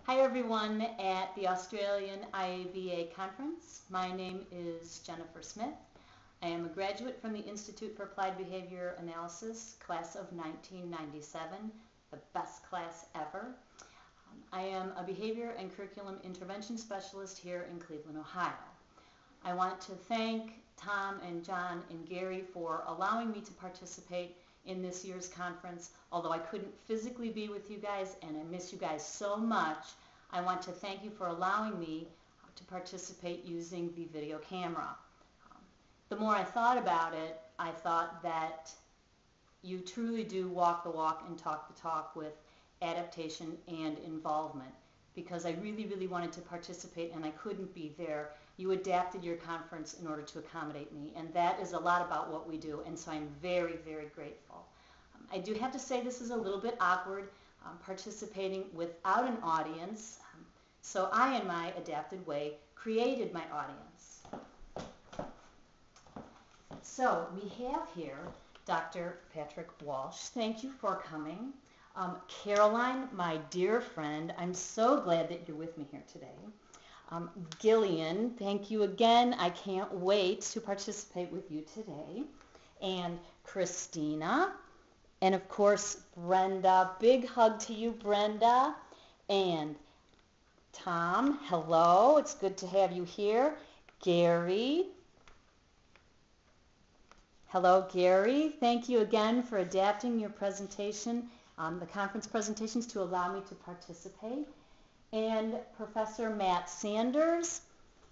Hi everyone at the Australian IAVA conference. My name is Jennifer Smith. I am a graduate from the Institute for Applied Behavior Analysis, class of 1997, the best class ever. I am a behavior and curriculum intervention specialist here in Cleveland, Ohio. I want to thank Tom and John and Gary for allowing me to participate in this year's conference. Although I couldn't physically be with you guys and I miss you guys so much, I want to thank you for allowing me to participate using the video camera. The more I thought about it, I thought that you truly do walk the walk and talk the talk with adaptation and involvement, because I really wanted to participate and I couldn't be there. You adapted your conference in order to accommodate me, and that is a lot about what we do, and so I'm very grateful. I do have to say this is a little bit awkward, participating without an audience, so I, in my adapted way, created my audience. So we have here Dr. Patrick Walsh. Thank you for coming. Caroline, my dear friend, I'm so glad that you're with me here today. Gillian, thank you again. I can't wait to participate with you today. And Christina, and of course Brenda. Big hug to you, Brenda. And Tom, hello. It's good to have you here. Gary. Hello, Gary. Thank you again for adapting your presentation, the conference presentations, to allow me to participate. And Professor Matt Sanders,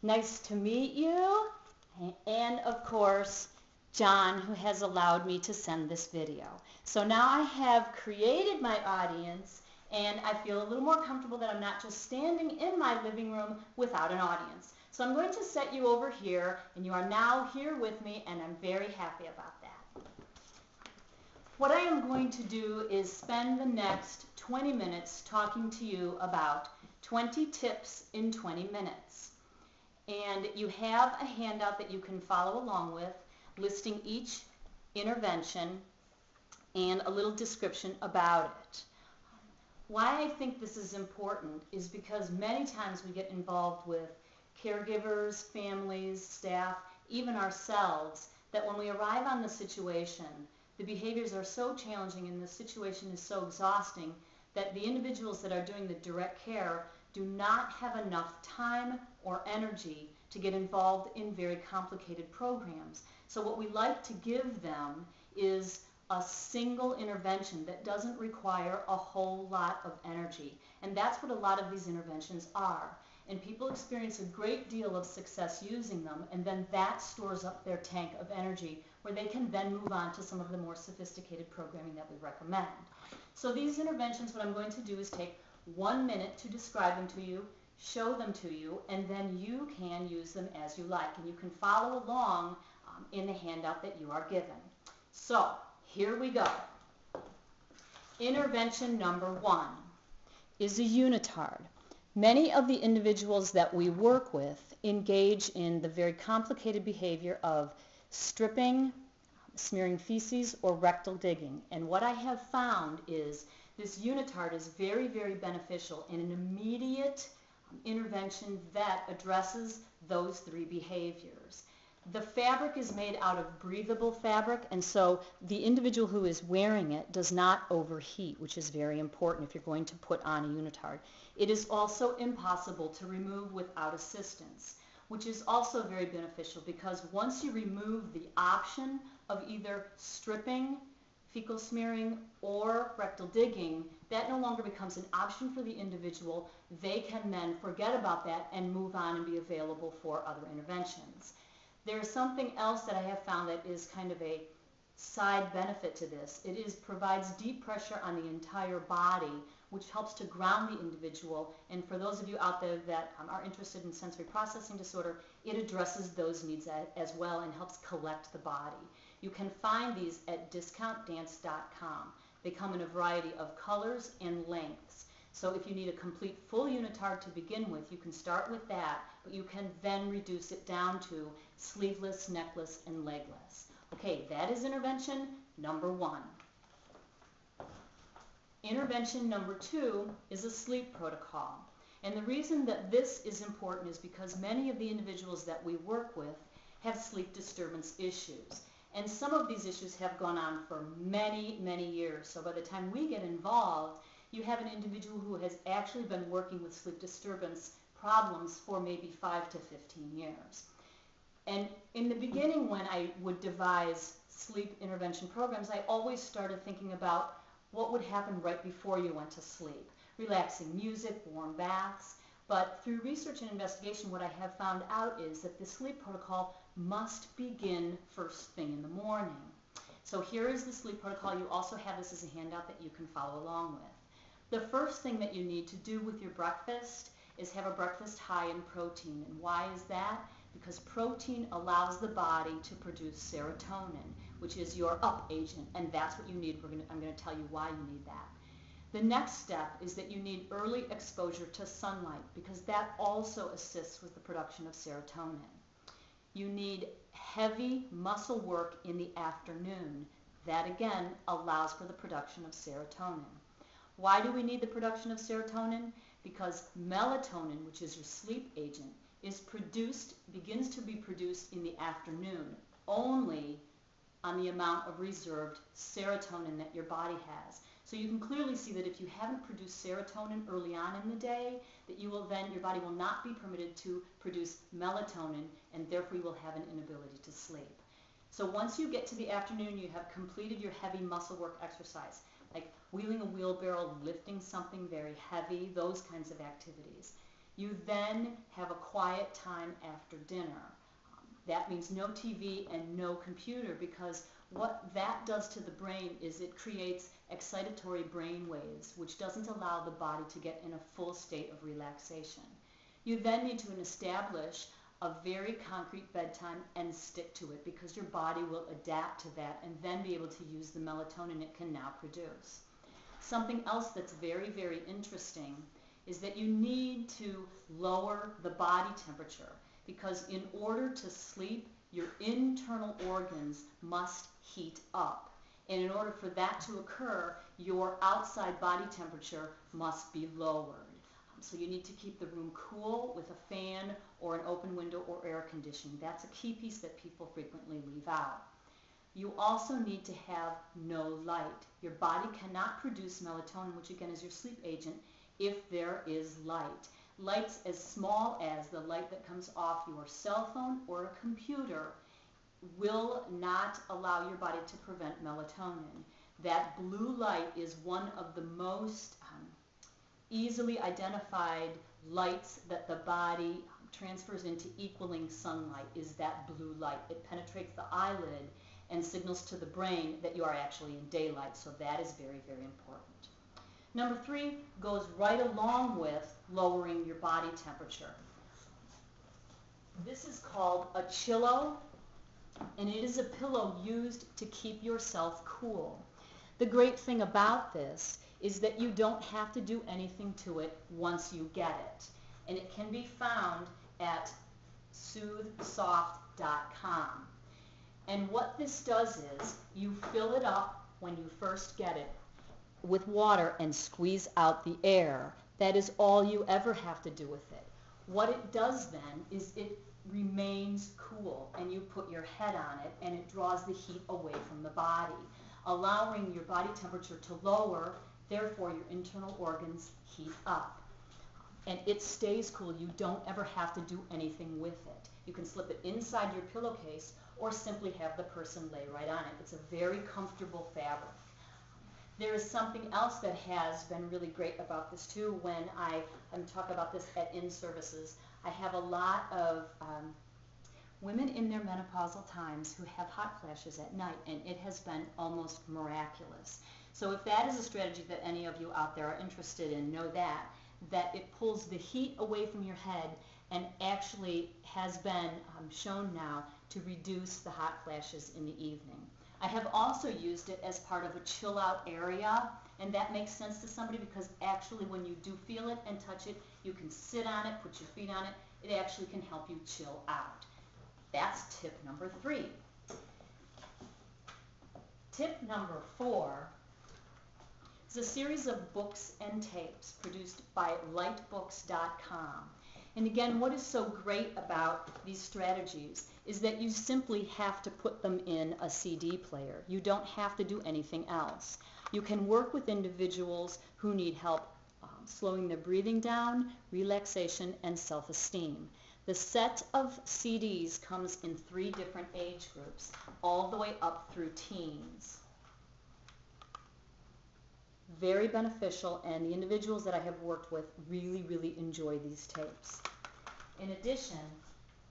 nice to meet you. And of course, John, who has allowed me to send this video. So now I have created my audience, and I feel a little more comfortable that I'm not just standing in my living room without an audience. So I'm going to set you over here, and you are now here with me, and I'm very happy about that. What I am going to do is spend the next 20 minutes talking to you about 20 tips in 20 minutes. And you have a handout that you can follow along with, listing each intervention and a little description about it. Why I think this is important is because many times we get involved with caregivers, families, staff, even ourselves, that when we arrive on the situation, the behaviors are so challenging and the situation is so exhausting that the individuals that are doing the direct care do not have enough time or energy to get involved in very complicated programs. So what we like to give them is a single intervention that doesn't require a whole lot of energy. And that's what a lot of these interventions are. And people experience a great deal of success using them, and then that stores up their tank of energy where they can then move on to some of the more sophisticated programming that we recommend. So these interventions, what I'm going to do is take 1 minute to describe them to you, show them to you, and then you can use them as you like. And you can follow along in the handout that you are given. So here we go. Intervention number 1 is a unitard. Many of the individuals that we work with engage in the very complicated behavior of stripping, smearing feces, or rectal digging. And what I have found is this unitard is very beneficial in an immediate intervention that addresses those 3 behaviors. The fabric is made out of breathable fabric, and so the individual who is wearing it does not overheat, which is very important if you're going to put on a unitard. It is also impossible to remove without assistance, which is also very beneficial, because once you remove the option of either stripping, fecal smearing, or rectal digging, that no longer becomes an option for the individual. They can then forget about that and move on and be available for other interventions. There's something else that I have found that is kind of a side benefit to this. It provides deep pressure on the entire body, which helps to ground the individual. And for those of you out there that are interested in sensory processing disorder, it addresses those needs as well and helps collect the body. You can find these at discountdance.com. They come in a variety of colors and lengths. So if you need a complete full unitard to begin with, you can start with that, but you can then reduce it down to sleeveless, neckless, and legless. Okay, that is intervention number 1. Intervention number 2 is a sleep protocol. And the reason that this is important is because many of the individuals that we work with have sleep disturbance issues. And some of these issues have gone on for many, many years. So by the time we get involved, you have an individual who has actually been working with sleep disturbance problems for maybe 5 to 15 years. And in the beginning, when I would devise sleep intervention programs, I always started thinking about what would happen right before you went to sleep. Relaxing music, warm baths. But through research and investigation, what I have found out is that the sleep protocol must begin first thing in the morning. So here is the sleep protocol. You also have this as a handout that you can follow along with. The first thing that you need to do with your breakfast is have a breakfast high in protein. And why is that? Because protein allows the body to produce serotonin, which is your up agent, and that's what you need. I'm going to tell you why you need that. The next step is that you need early exposure to sunlight, because that also assists with the production of serotonin. You need heavy muscle work in the afternoon. That again allows for the production of serotonin. Why do we need the production of serotonin? Because melatonin, which is your sleep agent, begins to be produced in the afternoon only on the amount of reserved serotonin that your body has. So you can clearly see that if you haven't produced serotonin early on in the day, that your body will not be permitted to produce melatonin, and therefore you will have an inability to sleep. So once you get to the afternoon, you have completed your heavy muscle work exercise, like wheeling a wheelbarrow, lifting something very heavy, those kinds of activities. You then have a quiet time after dinner. That means no TV and no computer, because what that does to the brain is it creates excitatory brain waves, which doesn't allow the body to get in a full state of relaxation. You then need to establish a very concrete bedtime and stick to it, because your body will adapt to that and then be able to use the melatonin it can now produce. Something else that's very, very interesting is that you need to lower the body temperature, because in order to sleep, your internal organs must heat up. And in order for that to occur, your outside body temperature must be lowered. So you need to keep the room cool with a fan or an open window or air conditioning. That's a key piece that people frequently leave out. You also need to have no light. Your body cannot produce melatonin, which again is your sleep agent, if there is light. Lights as small as the light that comes off your cell phone or a computer will not allow your body to prevent melatonin. That blue light is one of the most easily identified lights that the body transfers into equaling sunlight, is that blue light. It penetrates the eyelid and signals to the brain that you are actually in daylight, so that is very, very important. Number 3 goes right along with lowering your body temperature. This is called a chillo, and it is a pillow used to keep yourself cool. The great thing about this is that you don't have to do anything to it once you get it. And it can be found at soothsoft.com. And what this does is you fill it up when you first get it with water and squeeze out the air. That is all you ever have to do with it. What it does then is it remains cool, and you put your head on it and it draws the heat away from the body, allowing your body temperature to lower, therefore your internal organs heat up. And it stays cool. You don't ever have to do anything with it. You can slip it inside your pillowcase or simply have the person lay right on it. It's a very comfortable fabric. There is something else that has been really great about this too. When I talk about this at in-services, I have a lot of women in their menopausal times who have hot flashes at night, and it has been almost miraculous. So if that is a strategy that any of you out there are interested in, know that it pulls the heat away from your head and actually has been shown now to reduce the hot flashes in the evening. I have also used it as part of a chill out area, and that makes sense to somebody because actually when you do feel it and touch it, you can sit on it, put your feet on it. It actually can help you chill out. That's tip number 3. Tip number 4 is is a series of books and tapes produced by lightbooks.com. And again, what is so great about these strategies is that you simply have to put them in a CD player. You don't have to do anything else. You can work with individuals who need help slowing their breathing down, relaxation, and self-esteem. The set of CDs comes in 3 different age groups, all the way up through teens. Very beneficial, and the individuals that I have worked with really, really enjoy these tapes. In addition,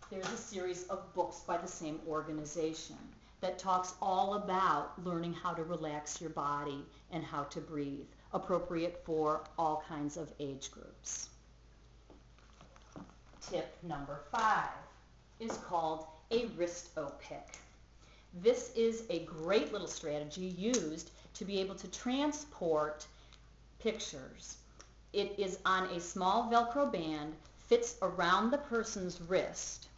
there's a series of books by the same organization that talks all about learning how to relax your body and how to breathe, appropriate for all kinds of age groups. Tip number 5 is called a wristo pick. This is a great little strategy used to be able to transport pictures. It is on a small Velcro band, fits around the person's wrist,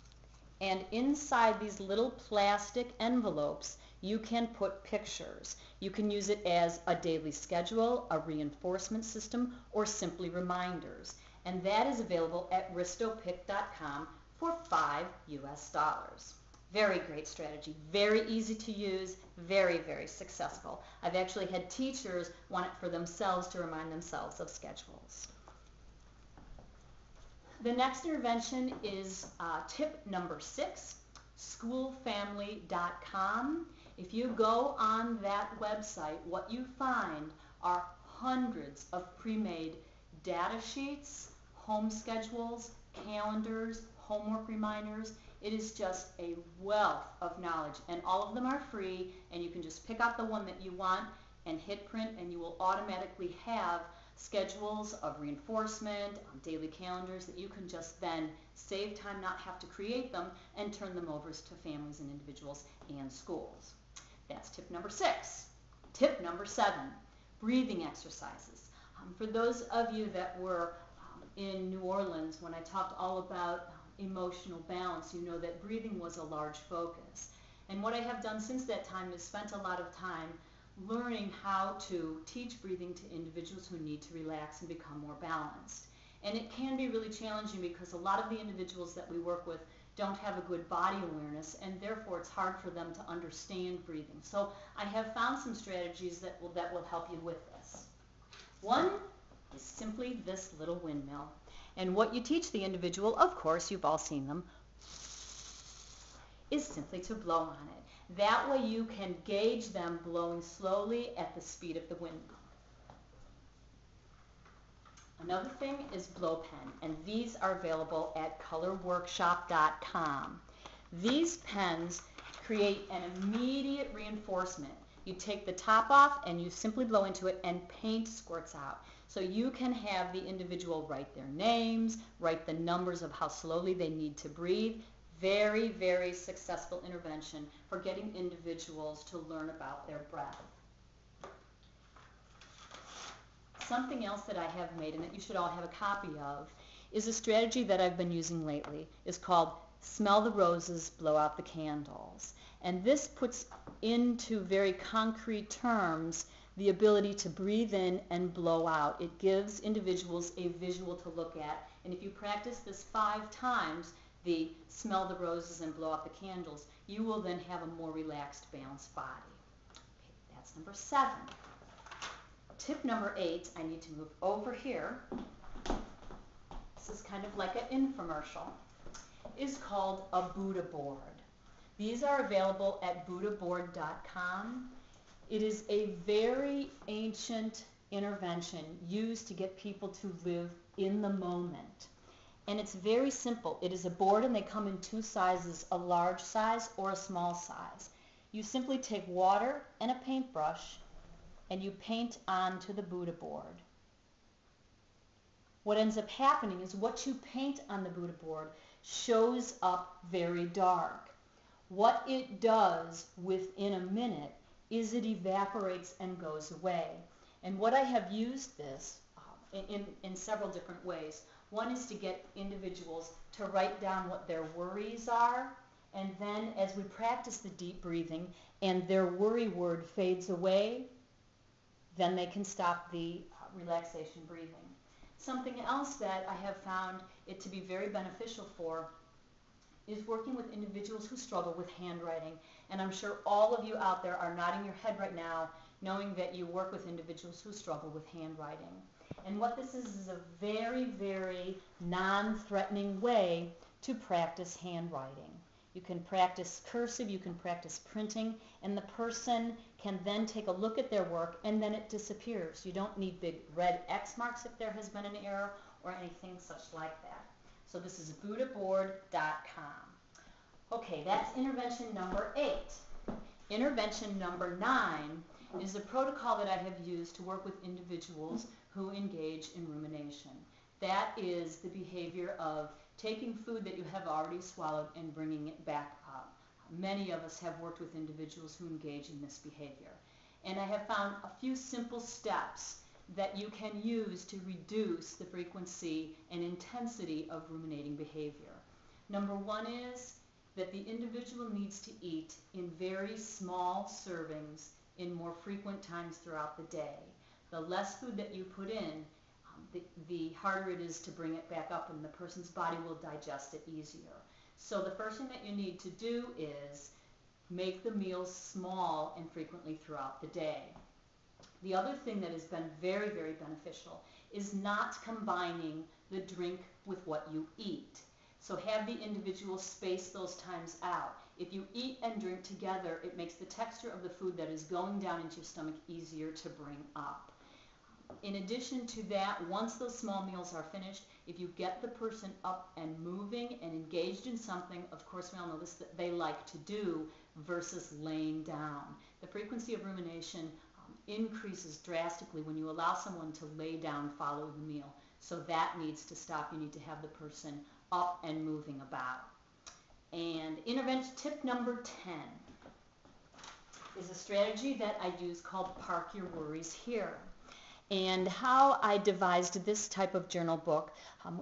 and inside these little plastic envelopes you can put pictures. You can use it as a daily schedule, a reinforcement system, or simply reminders. And that is available at wristopick.com for $5 US. Very great strategy, very easy to use, very, very successful. I've actually had teachers want it for themselves to remind themselves of schedules. The next intervention is tip number 6, schoolfamily.com. If you go on that website, what you find are hundreds of pre-made data sheets, home schedules, calendars, homework reminders. It is just a wealth of knowledge, and all of them are free, and you can just pick out the one that you want and hit print, and you will automatically have schedules of reinforcement, daily calendars that you can just then save time, not have to create them, and turn them over to families and individuals and schools. That's tip number 6. Tip number 7, breathing exercises. For those of you that were in New Orleans when I talked all about emotional balance, you know that breathing was a large focus. And what I have done since that time is spent a lot of time learning how to teach breathing to individuals who need to relax and become more balanced. And it can be really challenging because a lot of the individuals that we work with don't have a good body awareness, and therefore it's hard for them to understand breathing. So I have found some strategies that will help you with this. One is simply this little windmill. And what you teach the individual, of course, you've all seen them, is simply to blow on it. That way you can gauge them blowing slowly at the speed of the wind. Another thing is blow pen, and these are available at colorworkshop.com. These pens create an immediate reinforcement. You take the top off and you simply blow into it and paint squirts out. So you can have the individual write their names, write the numbers of how slowly they need to breathe. Very, very successful intervention for getting individuals to learn about their breath. Something else that I have made and that you should all have a copy of is a strategy that I've been using lately. It's called Smell the Roses, Blow Out the Candles. And this puts into very concrete terms the ability to breathe in and blow out. It gives individuals a visual to look at. And if you practice this 5 times, the smell the roses and blow out the candles, you will then have a more relaxed, balanced body. Okay, that's number 7. Tip number 8, I need to move over here. This is kind of like an infomercial. Is called a Buddha board. These are available at buddhaboard.com. It is a very ancient intervention used to get people to live in the moment. And it's very simple. It is a board, and they come in 2 sizes, a large size or a small size. You simply take water and a paintbrush and you paint onto the Buddha board. What ends up happening is what you paint on the Buddha board shows up very dark. What it does within a minute is it evaporates and goes away. And what I have used this in several different ways. One is to get individuals to write down what their worries are, and then as we practice the deep breathing and their worry word fades away, then they can stop the relaxation breathing. Something else that I have found it to be very beneficial for is working with individuals who struggle with handwriting. And I'm sure all of you out there are nodding your head right now, knowing that you work with individuals who struggle with handwriting. And what this is a very, very non-threatening way to practice handwriting. You can practice cursive, you can practice printing, and the person can then take a look at their work and then it disappears. You don't need big red X marks if there has been an error or anything such like that. So this is buddhaboard.com. Okay, that's intervention number 8. Intervention number 9 is a protocol that I have used to work with individuals who engage in rumination. That is the behavior of taking food that you have already swallowed and bringing it back up. Many of us have worked with individuals who engage in this behavior. And I have found a few simple steps that you can use to reduce the frequency and intensity of ruminating behavior. Number 1 is that the individual needs to eat in very small servings in more frequent times throughout the day. The less food that you put in, the harder it is to bring it back up, and the person's body will digest it easier. So the first thing that you need to do is make the meals small and frequently throughout the day. The other thing that has been very, very beneficial is not combining the drink with what you eat. So have the individual space those times out. If you eat and drink together, it makes the texture of the food that is going down into your stomach easier to bring up. In addition to that, once those small meals are finished, if you get the person up and moving and engaged in something, of course we all know this, that they like to do versus laying down. The frequency of rumination increases drastically when you allow someone to lay down following the meal. So that needs to stop. You need to have the person up and moving about. And intervention tip number 10 is a strategy that I use called Park Your Worries Here. And how I devised this type of journal book,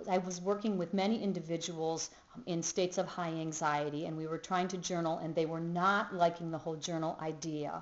I was working with many individuals in states of high anxiety, and we were trying to journal, and they were not liking the whole journal idea.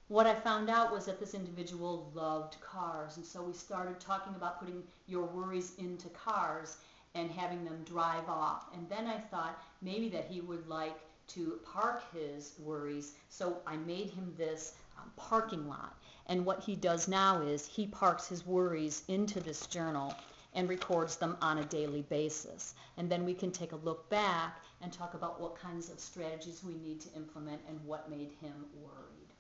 What I found out was that this individual loved cars, and so we started talking about putting your worries into cars and having them drive off. And then I thought maybe that he would like to park his worries, so I made him this parking lot. And what he does now is he parks his worries into this journal and records them on a daily basis. And then we can take a look back and talk about what kinds of strategies we need to implement and what made him worried.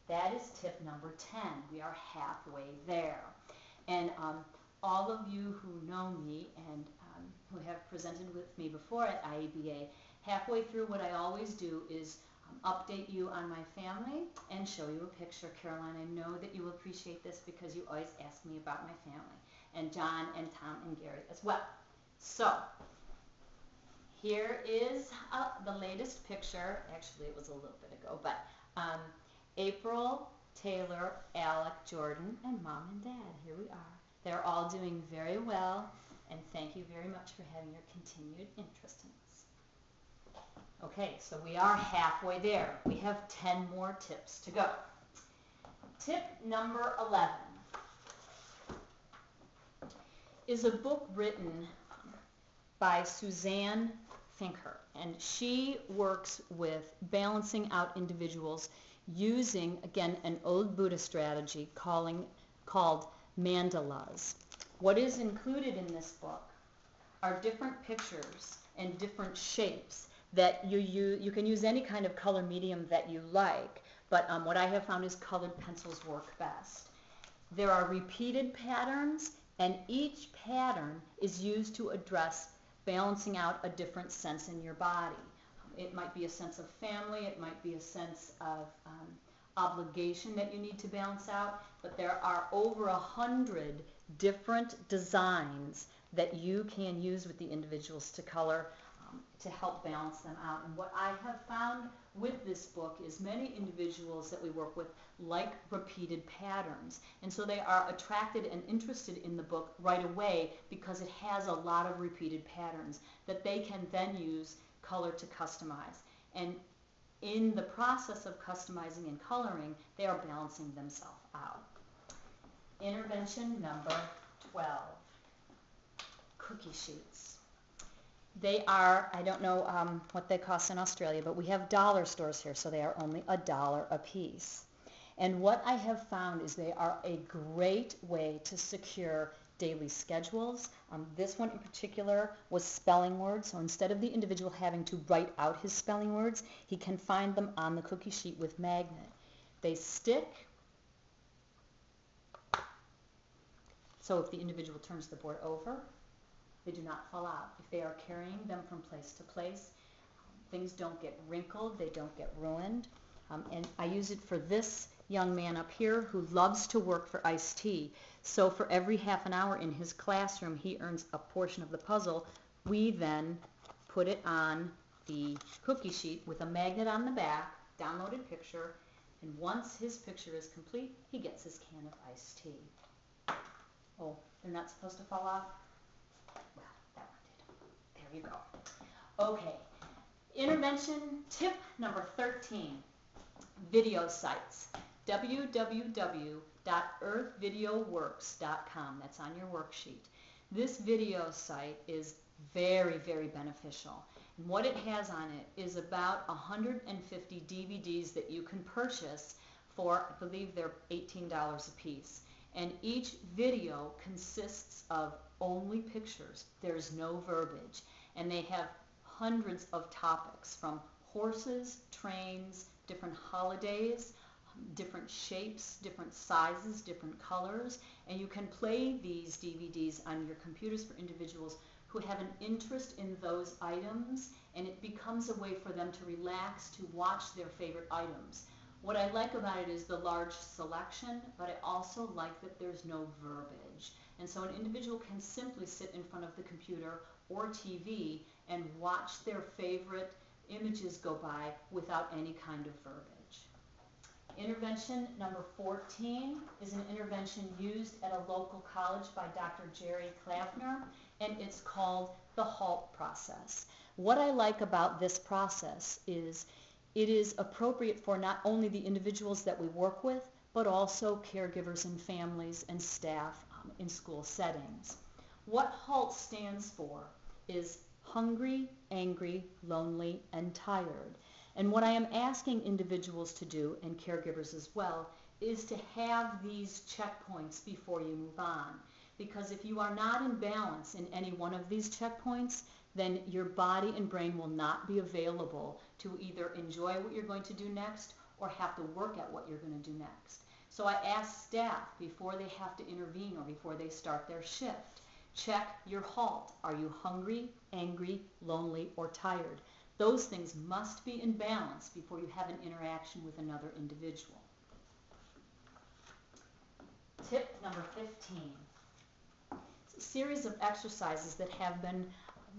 That is tip number 10. We are halfway there. And all of you who know me and who have presented with me before at IABA, halfway through what I always do is update you on my family and show you a picture. Caroline, I know that you will appreciate this because you always ask me about my family, and John and Tom and Gary as well. So here is the latest picture. Actually, it was a little bit ago, but April, Taylor, Alec, Jordan, and Mom and Dad. Here we are. They're all doing very well, and thank you very much for having your continued interest in us. Okay, so we are halfway there. We have 10 more tips to go. Tip number 11 is a book written by Suzanne Finker, and she works with balancing out individuals using, again, an old Buddha strategy called mandalas. What is included in this book are different pictures and different shapes that you can use any kind of color medium that you like, but what I have found is colored pencils work best. There are repeated patterns, and each pattern is used to address balancing out a different sense in your body. It might be a sense of family, it might be a sense of obligation that you need to balance out, but there are over 100 different designs that you can use with the individuals to color to help balance them out. And what I have found with this book is many individuals that we work with like repeated patterns, and so they are attracted and interested in the book right away because it has a lot of repeated patterns that they can then use color to customize. And in the process of customizing and coloring, they are balancing themselves out. Intervention number 12, cookie sheets. They are, I don't know what they cost in Australia, but we have dollar stores here, so they are only $1 a piece. And what I have found is they are a great way to secure daily schedules. This one in particular was spelling words, so instead of the individual having to write out his spelling words, he can find them on the cookie sheet with magnet. They stick, so if the individual turns the board over, they do not fall out. If they are carrying them from place to place, things don't get wrinkled, they don't get ruined. And I use it for this young man up here who loves to work for iced tea. So for every half an hour in his classroom, he earns a portion of the puzzle. We then put it on the cookie sheet with a magnet on the back, downloaded picture, and once his picture is complete, he gets his can of iced tea. Oh, they're not supposed to fall off? Well, that one did. There you go. Okay, intervention tip number 13. Video sites, www.earthvideoworks.com. That's on your worksheet. This video site is very, very beneficial. And what it has on it is about 150 DVDs that you can purchase for, I believe they're $18 a piece. And each video consists of only pictures. There's no verbiage. And they have hundreds of topics from horses, trains, different holidays, different shapes, different sizes, different colors, and you can play these DVDs on your computers for individuals who have an interest in those items, and it becomes a way for them to relax, to watch their favorite items. What I like about it is the large selection, but I also like that there's no verbiage. And so an individual can simply sit in front of the computer or TV and watch their favorite images go by without any kind of verbiage. Intervention number 14 is an intervention used at a local college by Dr. Jerry Klaffner, and it's called the HALT process. What I like about this process is it is appropriate for not only the individuals that we work with, but also caregivers and families and staff in school settings. What HALT stands for is hungry, angry, lonely, and tired. And what I am asking individuals to do, and caregivers as well, is to have these checkpoints before you move on. Because if you are not in balance in any one of these checkpoints, then your body and brain will not be available to either enjoy what you're going to do next or have to work at what you're going to do next. So I ask staff before they have to intervene or before they start their shift, check your HALT. Are you hungry, angry, lonely, or tired? Those things must be in balance before you have an interaction with another individual. Tip number 15. It's a series of exercises that have been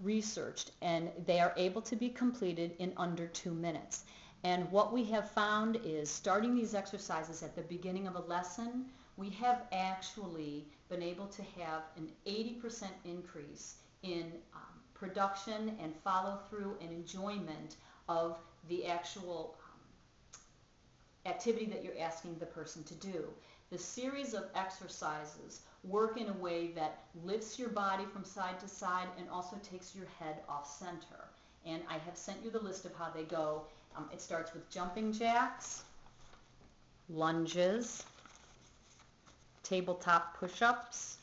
researched, and they are able to be completed in under 2 minutes. And what we have found is starting these exercises at the beginning of a lesson, we have actually been able to have an 80% increase in production and follow-through and enjoyment of the actual activity that you're asking the person to do. The series of exercises work in a way that lifts your body from side to side and also takes your head off center. And I have sent you the list of how they go. It starts with jumping jacks, lunges, tabletop push-ups,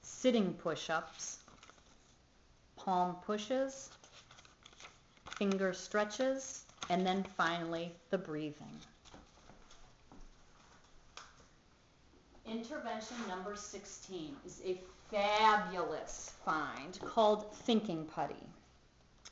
sitting push-ups, palm pushes, finger stretches, and then finally the breathing. Intervention number 16 is a fabulous find called Thinking Putty.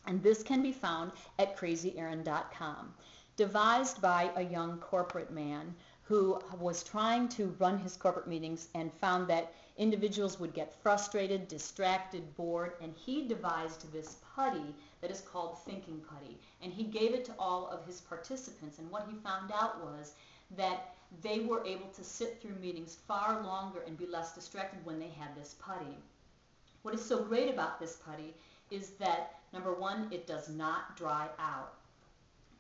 And this can be found at crazyaaron.com. Devised by a young corporate man who was trying to run his corporate meetings and found that individuals would get frustrated, distracted, bored, and he devised this putty that is called Thinking Putty. And he gave it to all of his participants, and what he found out was that they were able to sit through meetings far longer and be less distracted when they had this putty. What is so great about this putty is that, number one, it does not dry out.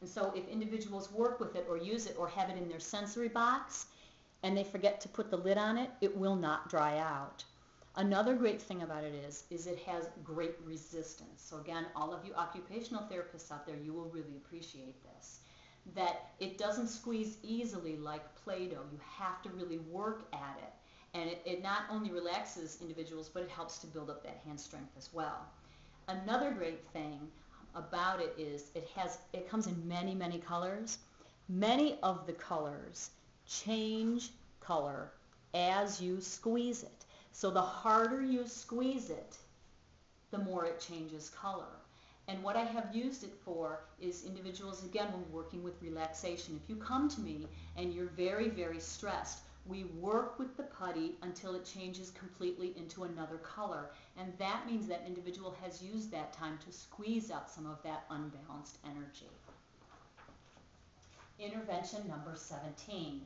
And so if individuals work with it or use it or have it in their sensory box, and they forget to put the lid on it, it will not dry out. Another great thing about it is it has great resistance. So again, all of you occupational therapists out there, you will really appreciate this. That it doesn't squeeze easily like Play-Doh. You have to really work at it. And it not only relaxes individuals, but it helps to build up that hand strength as well. Another great thing about it is it comes in many, many colors. Many of the colors change color as you squeeze it. So the harder you squeeze it, the more it changes color. And what I have used it for is individuals, again, when working with relaxation. If you come to me and you're very, very stressed, we work with the putty until it changes completely into another color. And that means that individual has used that time to squeeze out some of that unbalanced energy. Intervention number 17.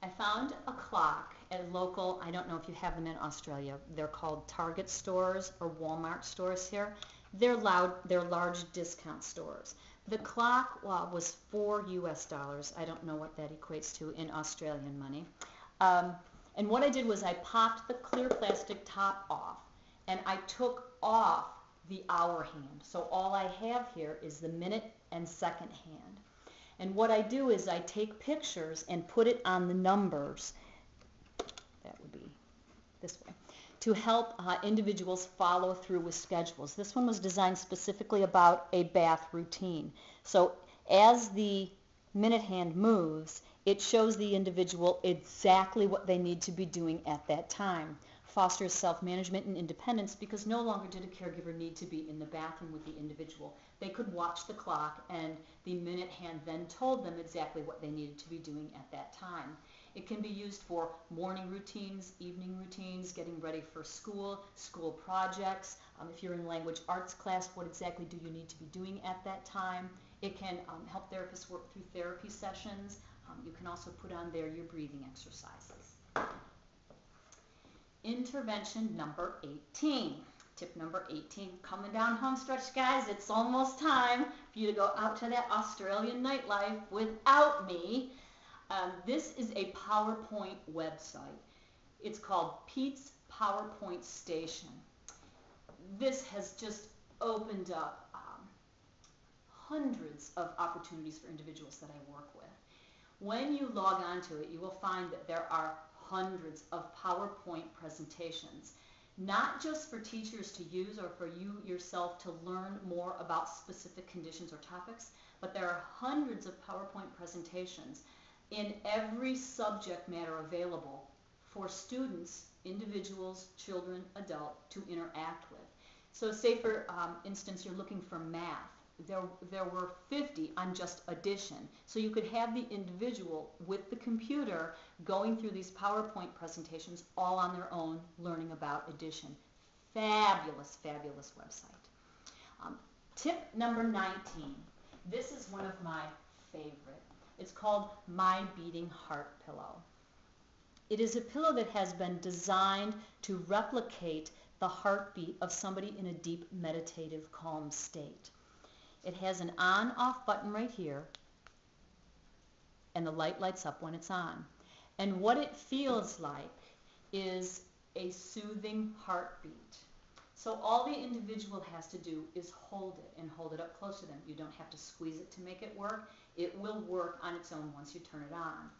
I found a clock at a local, I don't know if you have them in Australia, they're called Target stores or Walmart stores here. They're large discount stores. The clock was $4 US. I don't know what that equates to in Australian money. And what I did was I popped the clear plastic top off and I took off the hour hand. So all I have here is the minute and second hand. And what I do is I take pictures and put it on the numbers, that would be this way, to help individuals follow through with schedules. This one was designed specifically about a bath routine. So as the minute hand moves, it shows the individual exactly what they need to be doing at that time. Fosters self-management and independence because no longer did a caregiver need to be in the bathroom with the individual. They could watch the clock and the minute hand then told them exactly what they needed to be doing at that time. It can be used for morning routines, evening routines, getting ready for school, school projects. If you're in language arts class, what exactly do you need to be doing at that time? It can help therapists work through therapy sessions. You can also put on there your breathing exercises. Intervention number 18. Tip number 18, coming down home stretch, guys. It's almost time for you to go out to that Australian nightlife without me. This is a PowerPoint website. It's called Pete's PowerPoint Station. This has just opened up hundreds of opportunities for individuals that I work with. When you log on to it, you will find that there are hundreds of PowerPoint presentations, not just for teachers to use or for you yourself to learn more about specific conditions or topics, but there are hundreds of PowerPoint presentations in every subject matter available for students, individuals, children, adults to interact with. So say for instance you're looking for math. There were 50 on just addition. So you could have the individual with the computer going through these PowerPoint presentations all on their own, learning about addition. Fabulous, fabulous website. Tip number 19. This is one of my favorite. It's called My Beating Heart Pillow. It is a pillow that has been designed to replicate the heartbeat of somebody in a deep meditative calm state. It has an on-off button right here, and the light lights up when it's on. And what it feels like is a soothing heartbeat. So all the individual has to do is hold it and hold it up close to them. You don't have to squeeze it to make it work. It will work on its own once you turn it on.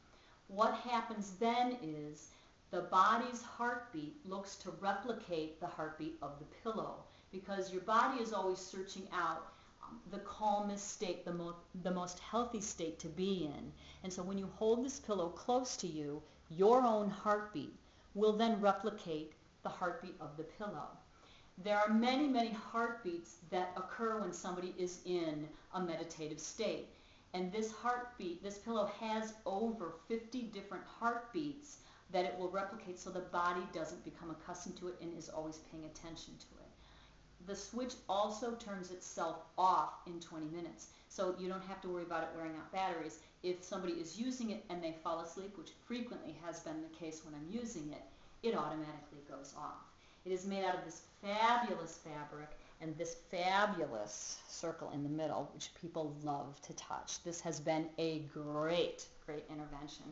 What happens then is the body's heartbeat looks to replicate the heartbeat of the pillow because your body is always searching out the calmest state, the most healthy state to be in. And so when you hold this pillow close to you, your own heartbeat will then replicate the heartbeat of the pillow. There are many, many heartbeats that occur when somebody is in a meditative state. And this heartbeat, this pillow has over 50 different heartbeats that it will replicate so the body doesn't become accustomed to it and is always paying attention to it. The switch also turns itself off in 20 minutes, so you don't have to worry about it wearing out batteries. If somebody is using it and they fall asleep, which frequently has been the case when I'm using it, it automatically goes off. It is made out of this fabulous fabric and this fabulous circle in the middle, which people love to touch. This has been a great, great intervention.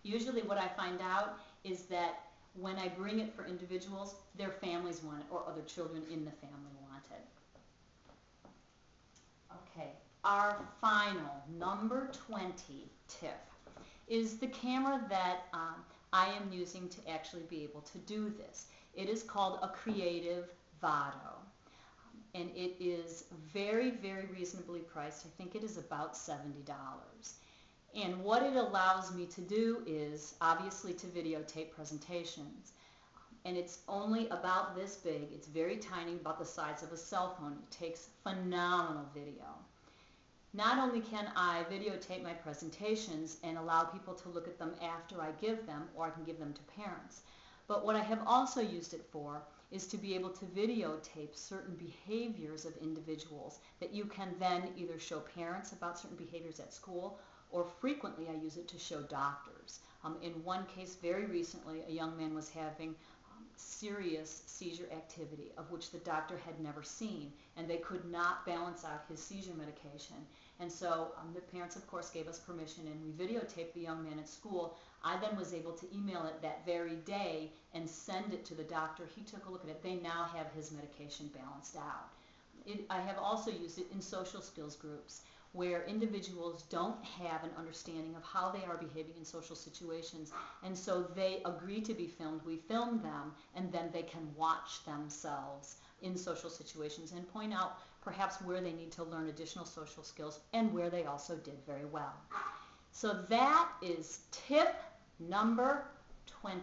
Usually what I find out is that when I bring it for individuals, their families want it or other children in the family want it. Okay, our final number 20 tip is the camera that I am using to actually be able to do this. It is called a Creative Vado, and it is very, very reasonably priced. I think it is about $70. And what it allows me to do is obviously to videotape presentations. And it's only about this big. It's very tiny, about the size of a cell phone. It takes phenomenal video. Not only can I videotape my presentations and allow people to look at them after I give them, or I can give them to parents, but what I have also used it for is to be able to videotape certain behaviors of individuals that you can then either show parents about certain behaviors at school, or frequently I use it to show doctors. In one case very recently, a young man was having serious seizure activity of which the doctor had never seen, and they could not balance out his seizure medication. And so the parents, of course, gave us permission, and we videotaped the young man at school. I then was able to email it that very day and send it to the doctor. He took a look at it. They now have his medication balanced out. I have also used it in social skills groups where individuals don't have an understanding of how they are behaving in social situations, and so they agree to be filmed. We film them, and then they can watch themselves in social situations and point out perhaps where they need to learn additional social skills and where they also did very well. So that is tip number 20.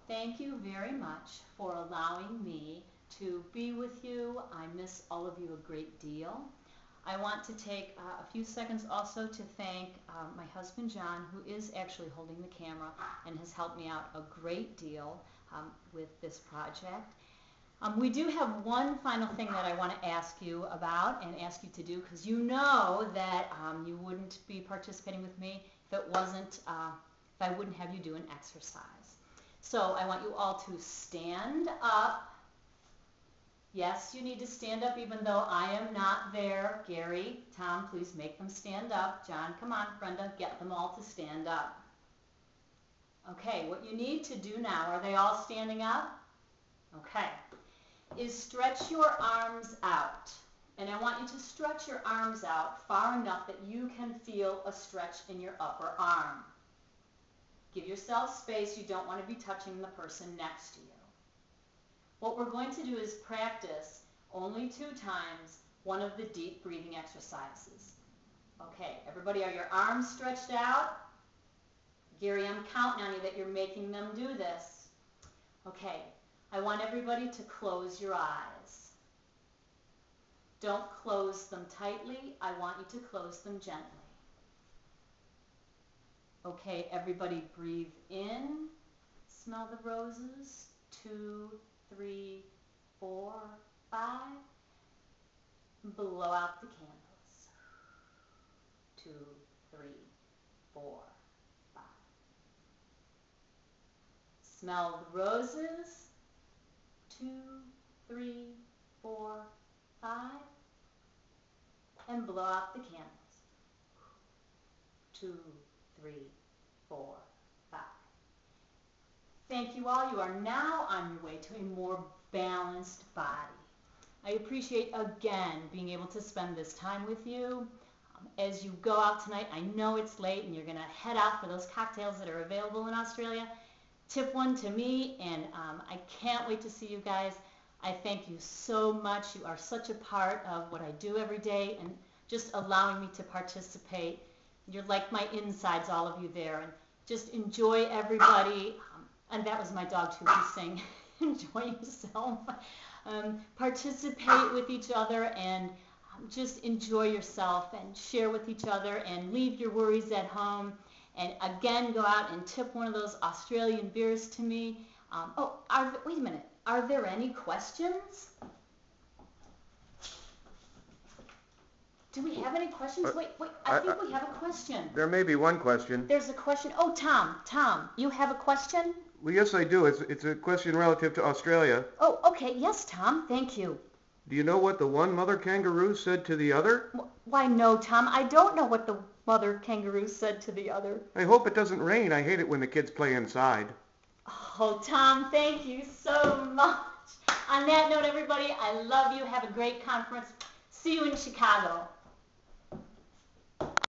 Thank you very much for allowing me to be with you. I miss all of you a great deal. I want to take a few seconds also to thank my husband John, who is actually holding the camera and has helped me out a great deal with this project. We do have one final thing that I want to ask you about and ask you to do, because you know that you wouldn't be participating with me if it wasn't, if I wouldn't have you do an exercise. So I want you all to stand up. Yes, you need to stand up even though I am not there. Gary, Tom, please make them stand up. John, come on. Brenda, get them all to stand up. Okay, what you need to do now, are they all standing up? Okay, is stretch your arms out. And I want you to stretch your arms out far enough that you can feel a stretch in your upper arm. Give yourself space. You don't want to be touching the person next to you. What we're going to do is practice only 2 times one of the deep breathing exercises. Okay, everybody, are your arms stretched out? Gary, I'm counting on you that you're making them do this. Okay, I want everybody to close your eyes. Don't close them tightly. I want you to close them gently. Okay, everybody breathe in. Smell the roses. 2, 3, 4, 5. Blow out the candles. 2, 3, 4, 5. Smell the roses. 2, 3, 4, 5. And blow out the candles. 2, 3, 4, 5. Thank you all. You are now on your way to a more balanced body. I appreciate again being able to spend this time with you. As you go out tonight, I know it's late and you're going to head out for those cocktails that are available in Australia. Tip one to me, and I can't wait to see you guys. I thank you so much. You are such a part of what I do every day and just allowing me to participate. You're like my insides, all of you there. And just enjoy everybody. And that was my dog too, who's saying, enjoy yourself. Participate with each other and just enjoy yourself and share with each other and leave your worries at home. And again, go out and tip one of those Australian beers to me. Wait a minute. Are there any questions? Do we have any questions? Wait, I think we have a question. There may be one question. There's a question. Oh, Tom, you have a question? Well, yes, I do. It's a question relative to Australia. Oh, okay. Yes, Tom. Thank you. Do you know what the one mother kangaroo said to the other? Why, no, Tom. I don't know what the mother kangaroo said to the other. I hope it doesn't rain. I hate it when the kids play inside. Oh, Tom, thank you so much. On that note, everybody, I love you. Have a great conference. See you in Chicago.